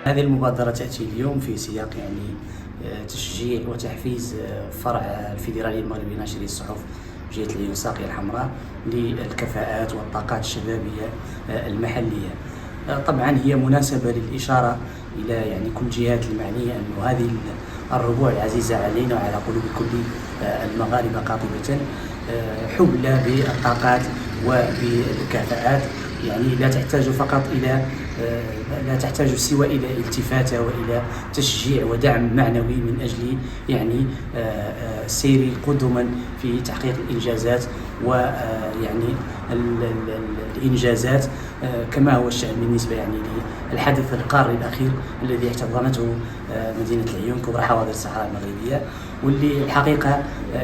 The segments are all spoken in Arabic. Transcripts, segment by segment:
هذه المبادرة تأتي اليوم في سياق تشجيع وتحفيز فرع الفيدرالية المغربية لناشري الصحف جهة العيون الساقية الحمراء للكفاءات والطاقات الشبابية المحلية. طبعا هي مناسبة للإشارة إلى كل الجهات المعنية أن هذه الربوع العزيزة علينا وعلى قلوب كل المغاربة قاطبة حبلى بالطاقات وبالكفاءات، لا تحتاج سوى إلى التفاتة وإلى تشجيع ودعم معنوي من أجل السير قدما في تحقيق الإنجازات الإنجازات كما هو الشأن بالنسبة للحدث القاري الأخير الذي احتضنته مدينة العيون كبرى حواضر الصحراء المغربية، واللي الحقيقة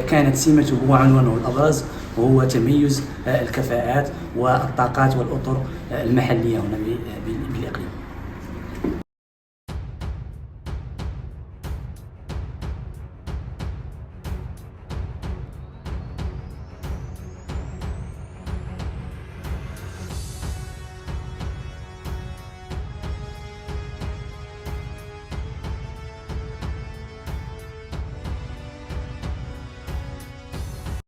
كانت سمته وعنوانه الأبرز وهو تميز الكفاءات والطاقات والأطر المحلية هنا بالإقليم.